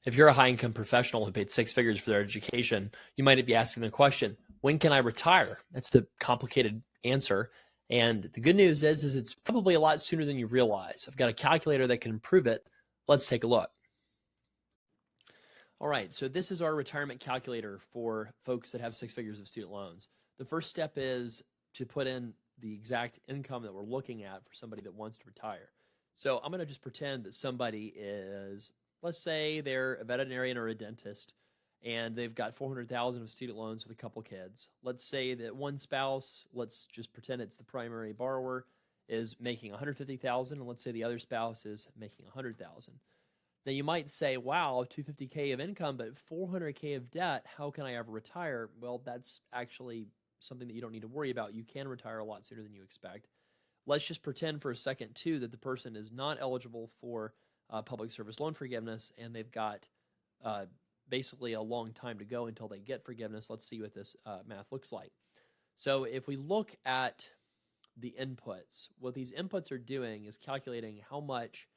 If you're a high-income professional who paid six figures for their education, you might be asking the question, when can I retire? That's the complicated answer. And the good news is it's probably a lot sooner than you realize. I've got a calculator that can prove it. Let's take a look. All right, so this is our retirement calculator for folks that have six figures of student loans. The first step is to put in the exact income that we're looking at for somebody that wants to retire. So I'm going to just pretend that somebody is, let's say they're a veterinarian or a dentist, and they've got $400,000 of student loans with a couple kids. Let's say that one spouse, let's just pretend it's the primary borrower, is making $150,000, and let's say the other spouse is making $100,000. Now you might say, wow, $250K of income, but $400K of debt, how can I ever retire? Well, that's actually something that you don't need to worry about. You can retire a lot sooner than you expect. Let's just pretend for a second, too, that the person is not eligible for public service loan forgiveness, and they've got basically a long time to go until they get forgiveness. Let's see what this math looks like. So if we look at the inputs, what these inputs are doing is calculating how much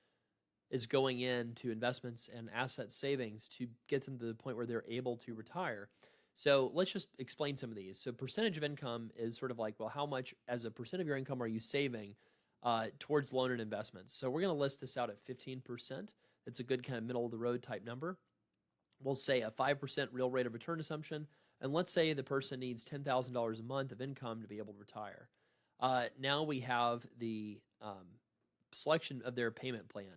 is going into investments and asset savings to get them to the point where they're able to retire. So let's just explain some of these. So percentage of income is sort of like, well, how much as a percent of your income are you saving towards loan and investments? So we're going to list this out at 15%. It's a good kind of middle of the road type number. We'll say a 5% real rate of return assumption. And let's say the person needs $10,000 a month of income to be able to retire. Now we have the selection of their payment plan.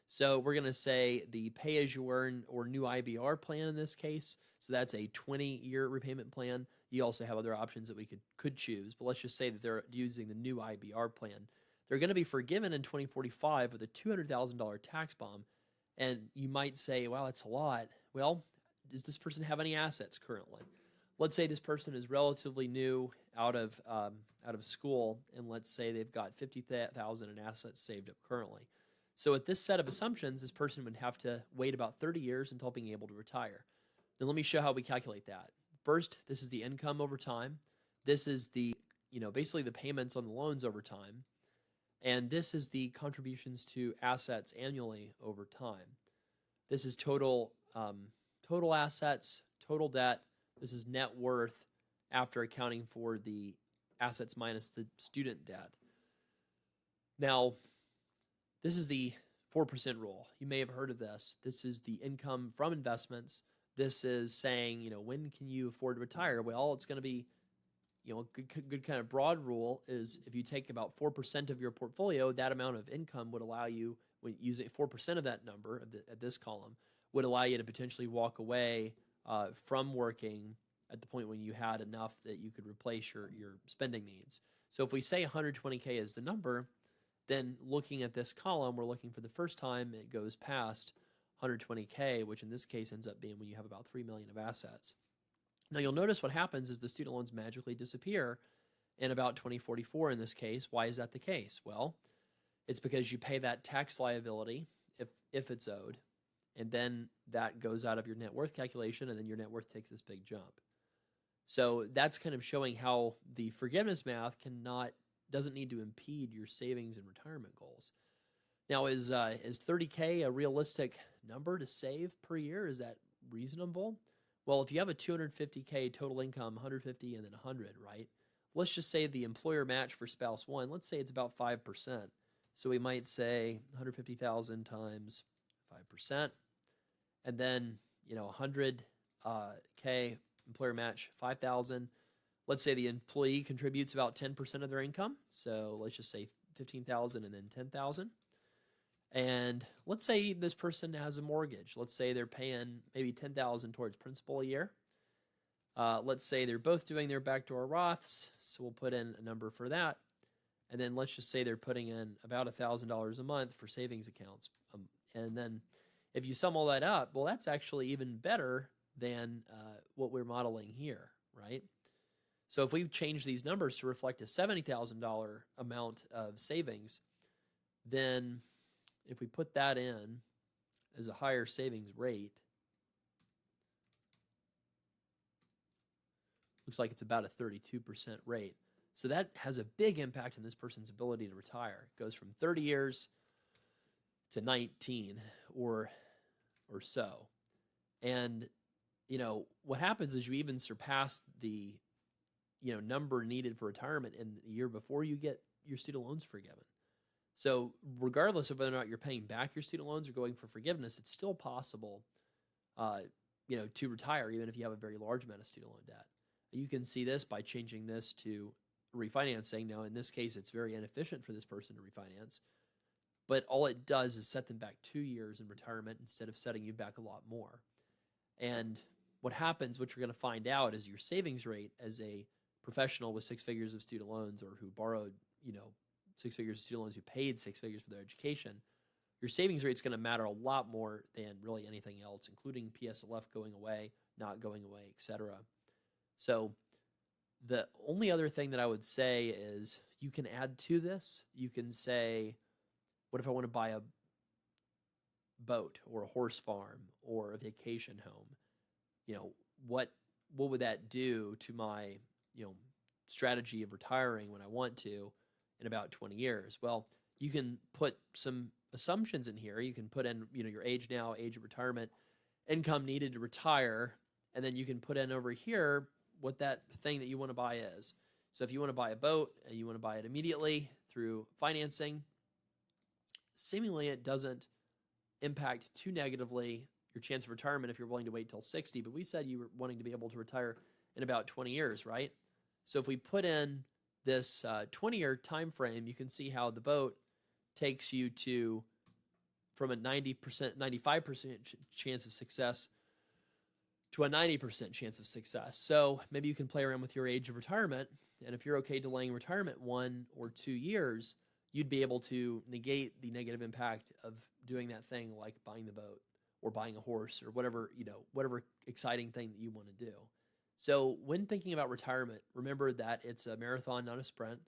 So we're going to say the pay-as-you-earn or new IBR plan in this case. So that's a 20-year repayment plan. You also have other options that we could choose, but let's just say that they're using the new IBR plan. They're going to be forgiven in 2045 with a $200,000 tax bomb. And you might say, wow, that's a lot. Well, does this person have any assets currently? Let's say this person is relatively new out of school, and let's say they've got $50,000 in assets saved up currently. So with this set of assumptions, this person would have to wait about 30 years until being able to retire. Now let me show how we calculate that. First, this is the income over time. This is the, basically the payments on the loans over time. And this is the contributions to assets annually over time. This is total assets, total debt. This is net worth after accounting for the assets minus the student debt. Now, this is the 4% rule. You may have heard of this. This is the income from investments. This is saying, when can you afford to retire? Well, it's going to be, a good kind of broad rule is if you take about 4% of your portfolio, that amount of income would allow you, when using 4% of that number at this column, would allow you to potentially walk away from working at the point when you had enough that you could replace your spending needs. So if we say 120K is the number, then looking at this column, we're looking for the first time it goes past 120K, which in this case ends up being when you have about $3 million of assets. Now you'll notice what happens is the student loans magically disappear in about 2044 in this case. Why is that the case? Well, it's because you pay that tax liability if it's owed, and then that goes out of your net worth calculation, and then your net worth takes this big jump. So that's kind of showing how the forgiveness math doesn't need to impede your savings and retirement goals. Now, is 30K a realistic number to save per year? Is that reasonable? Well, if you have a 250K total income, 150 and then 100, right? Let's just say the employer match for spouse one, let's say it's about 5%. So we might say 150,000 times 5%. And then, 100K employer match 5,000. Let's say the employee contributes about 10% of their income. So let's just say 15,000 and then 10,000. And let's say this person has a mortgage. Let's say they're paying maybe 10,000 towards principal a year. Let's say they're both doing their backdoor Roths. So we'll put in a number for that. And then let's just say they're putting in about $1,000 a month for savings accounts. And then if you sum all that up, well, that's actually even better than what we're modeling here, right? So if we change these numbers to reflect a $70,000 amount of savings, then if we put that in as a higher savings rate, looks like it's about a 32% rate. So that has a big impact on this person's ability to retire. It goes from 30 years to 19 or so. And, what happens is you even surpass the, number needed for retirement in the year before you get your student loans forgiven. So regardless of whether or not you're paying back your student loans or going for forgiveness, it's still possible, to retire even if you have a very large amount of student loan debt. You can see this by changing this to refinancing. Now, in this case, it's very inefficient for this person to refinance, but all it does is set them back 2 years in retirement instead of setting you back a lot more. And what happens, what you're going to find out, is your savings rate as a professional with 6 figures of student loans, or who borrowed, 6 figures of student loans, who paid 6 figures for their education, your savings rate is going to matter a lot more than really anything else, including PSLF going away, not going away, etc. So the only other thing that I would say is you can add to this. You can say, what if I want to buy a boat or a horse farm or a vacation home? What would that do to my, strategy of retiring when I want to in about 20 years? Well, you can put some assumptions in here. You can put in, your age now, age of retirement, income needed to retire, and then you can put in over here what that thing that you want to buy is. So if you want to buy a boat and you want to buy it immediately through financing, seemingly it doesn't impact too negatively your chance of retirement if you're willing to wait till 60. But we said you were wanting to be able to retire in about 20 years, right? So if we put in this 20-year time frame, you can see how the boat takes you to from a 90%, 95% chance of success to a 90% chance of success. So maybe you can play around with your age of retirement, and if you're okay delaying retirement 1 or 2 years, you'd be able to negate the negative impact of doing that thing like buying the boat or buying a horse or whatever exciting thing that you want to do. So when thinking about retirement, remember that it's a marathon, not a sprint.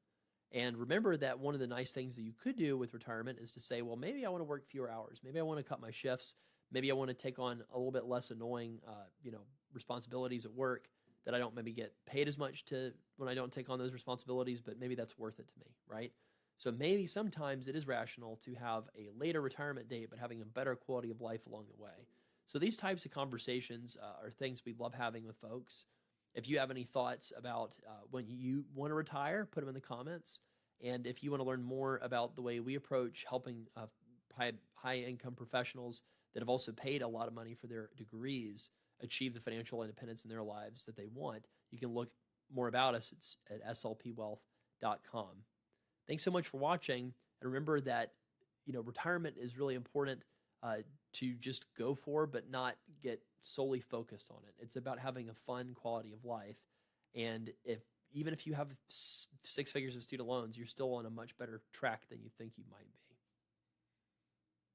And remember that one of the nice things that you could do with retirement is to say, well, maybe I want to work fewer hours. Maybe I want to cut my shifts. Maybe I want to take on a little bit less annoying, responsibilities at work that I don't maybe get paid as much to when I don't take on those responsibilities, but maybe that's worth it to me, right? So maybe sometimes it is rational to have a later retirement date, but having a better quality of life along the way. So these types of conversations are things we love having with folks. If you have any thoughts about when you want to retire, put them in the comments. And if you want to learn more about the way we approach helping high-income professionals that have also paid a lot of money for their degrees achieve the financial independence in their lives that they want, you can look more about us at slpwealth.com. Thanks so much for watching. And remember that, retirement is really important to just go for, but not get solely focused on it. It's about having a fun quality of life. And even if you have 6 figures of student loans, you're still on a much better track than you think you might be.